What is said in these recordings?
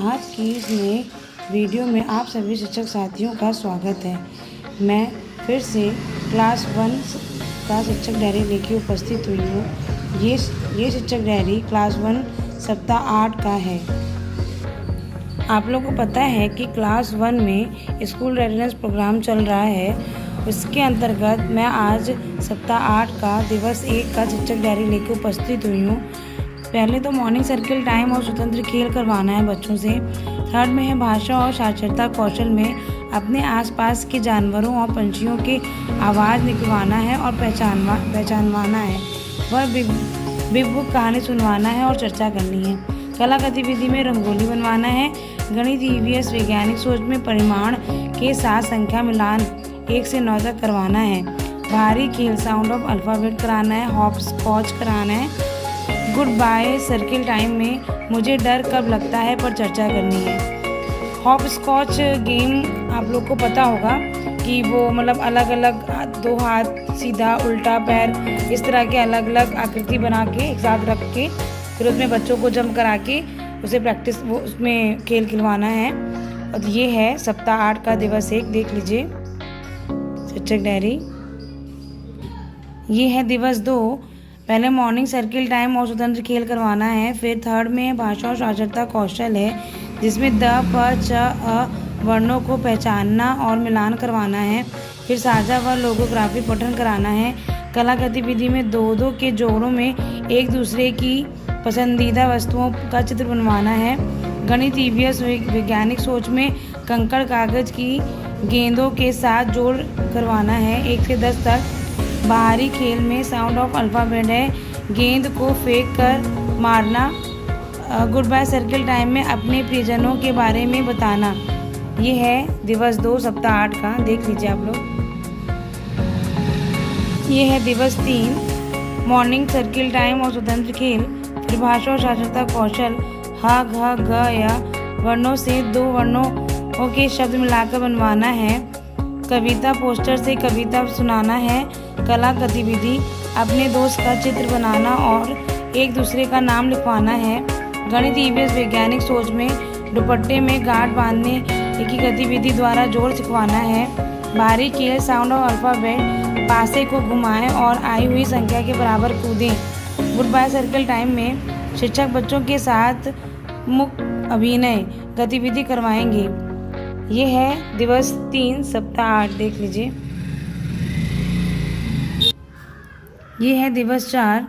आज की इस नए वीडियो में आप सभी शिक्षक साथियों का स्वागत है। मैं फिर से क्लास 1 का शिक्षक डायरी लेके उपस्थित हुई हूँ। ये शिक्षक डायरी क्लास 1 सप्ताह 8 का है। आप लोगों को पता है कि क्लास 1 में स्कूल रेडिनेस प्रोग्राम चल रहा है। उसके अंतर्गत मैं आज सप्ताह 8 का दिवस 1 का शिक्षक डायरी लेके उपस्थित हुई हूँ। पहले तो मॉर्निंग सर्किल टाइम और स्वतंत्र खेल करवाना है बच्चों से। थर्ड में है भाषा और साक्षरता कौशल में अपने आसपास के जानवरों और पंछियों के आवाज़ निकलवाना है और पहचानवाना है। वह बिग बुक कहानी सुनवाना है और चर्चा करनी है। कला गतिविधि में रंगोली बनवाना है। गणित ईवीएस वैज्ञानिक सोच में परिमाण के साथ संख्या मिलान 1 से 9 तक करवाना है। बाहरी खेल साउंड ऑफ अल्फ़ाबेट कराना है। हॉप स्कॉच कराना है। गुड बाय सर्किल टाइम में मुझे डर कब लगता है पर चर्चा करनी है। हॉप स्कॉच गेम आप लोग को पता होगा कि वो मतलब अलग अलग 2 हाथ सीधा उल्टा पैर इस तरह के अलग अलग आकृति बना के एक साथ रख के फिर उसमें बच्चों को जंप करा के उसे प्रैक्टिस वो उसमें खेल खिलवाना है। और ये है सप्ताह 8 का दिवस 1। देख लीजिए शिक्षक डायरी। ये है दिवस 2। पहले मॉर्निंग सर्किल टाइम और स्वतंत्र खेल करवाना है। फिर थर्ड में भाषा और साक्षरता कौशल है जिसमें द प च अ वर्णों को पहचानना और मिलान करवाना है। फिर साझा व लोगोग्राफी पठन कराना है। कला गतिविधि में 2-2 के जोड़ों में एक दूसरे की पसंदीदा वस्तुओं का चित्र बनवाना है। गणित ईवीएस वैज्ञानिक सोच में कंकड़ कागज की गेंदों के साथ जोड़ करवाना है 1 से 10 तक। बाहरी खेल में साउंड ऑफ अल्फ़ाबेट है। गेंद को फेंक कर मारना। गुड बाय सर्किल टाइम में अपने प्रियजनों के बारे में बताना। ये है दिवस 2 सप्ताह 8 का। देख लीजिए आप लोग। ये है दिवस 3 मॉर्निंग सर्किल टाइम और स्वतंत्र खेल। फिर भाषा और साक्षरता कौशल ह घ ग या वर्णों से 2 वर्णों के शब्द मिलाकर बनवाना है। कविता पोस्टर से कविता सुनाना है। कला गतिविधि अपने दोस्त का चित्र बनाना और एक दूसरे का नाम लिखवाना है। गणित ईवीएस वैज्ञानिक सोच में दुपट्टे में गांठ बांधने की गतिविधि द्वारा जोड़ सिखवाना है। बाहरी खेल साउंड ऑफ अल्फ़ाबेट पासे को घुमाएं और आई हुई संख्या के बराबर कूदें। गुड बाय सर्किल टाइम में शिक्षक बच्चों के साथ मुक्त अभिनय गतिविधि करवाएंगे। ये है दिवस 3 सप्ताह 8। देख लीजिए। ये है दिवस 4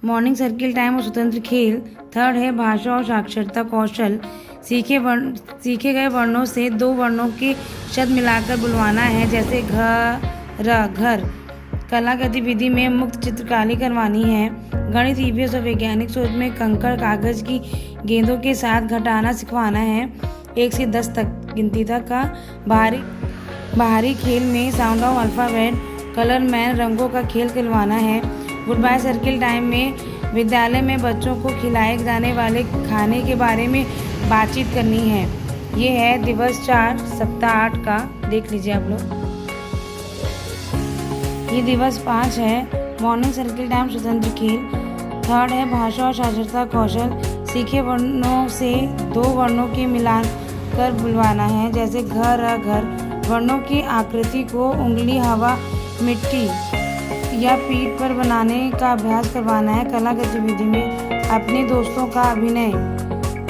मॉर्निंग सर्किल टाइम और स्वतंत्र खेल। थर्ड है भाषा और साक्षरता कौशल। सीखे गए वर्णों से 2 वर्णों के शब्द मिलाकर बुलवाना है जैसे घर। कला गतिविधि में मुक्त चित्रकारी करवानी है। गणित ईवीएस और वैज्ञानिक सोच में कंकड़ कागज की गेंदों के साथ घटाना सिखवाना है 1 से 10 तक गिनती तक का। बाहरी खेल में sound of alphabet colour man रंगों का खेल खिलवाना है। गुड बाय सर्किल टाइम में विद्यालय में बच्चों को खिलाए जाने वाले खाने के बारे में बातचीत करनी है। ये है दिवस 4 सप्ताह 8 का। देख लीजिए आप लोग। ये दिवस 5 है मॉर्निंग सर्किल टाइम स्वतंत्र खेल। थर्ड है भाषा और साक्षरता कौशल। सीखे वर्णों से 2 वर्णों के मिलान कर बुलवाना है जैसे घर। वर्णों की आकृति को उंगली हवा मिट्टी या पीठ पर बनाने का अभ्यास करवाना है। कला गतिविधि में अपने दोस्तों का अभिनय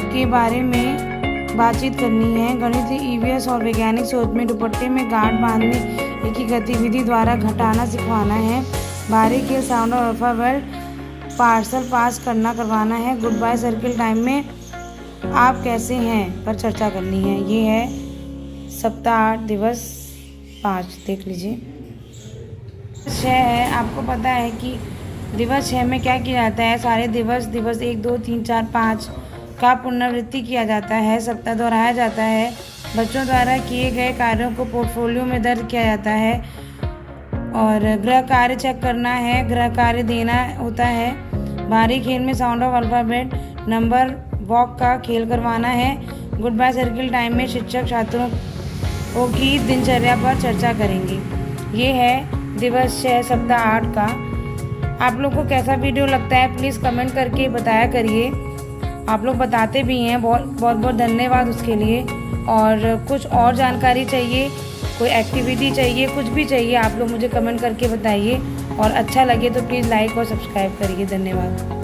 के बारे में बातचीत करनी है। गणित ईवीएस और वैज्ञानिक सोच में दुपट्टे में गांठ बांधने की गतिविधि द्वारा घटाना सिखवाना है। बाहरी खेल साउंड ऑफ अल्फ़ाबेट पार्सल पास करवाना है। गुड बाय सर्किल टाइम में आप कैसे हैं पर चर्चा करनी है। ये है सप्ताह 8 दिवस 5। देख लीजिए। 6 है। आपको पता है कि दिवस 6 में क्या किया जाता है। सारे दिवस 1 2 3 4 5 का पुनरावृत्ति किया जाता है। सप्ताह दोहराया जाता है। बच्चों द्वारा किए गए कार्यों को पोर्टफोलियो में दर्ज किया जाता है और गृह कार्य चेक करना है। गृह कार्य देना होता है। बाहरी खेल में sound of alphabet number walk का खेल करवाना है। गुड बाय सर्किल टाइम में शिक्षक छात्रों की दिनचर्या पर चर्चा करेंगे। ये है दिवस 6 सप्ताह 8 का। आप लोग को कैसा वीडियो लगता है प्लीज़ कमेंट करके बताया करिए। आप लोग बताते भी हैं, बहुत बहुत धन्यवाद उसके लिए। और कुछ और जानकारी चाहिए, कोई एक्टिविटी चाहिए, कुछ भी चाहिए, आप लोग मुझे कमेंट करके बताइए। और अच्छा लगे तो प्लीज़ लाइक और सब्सक्राइब करिए। धन्यवाद।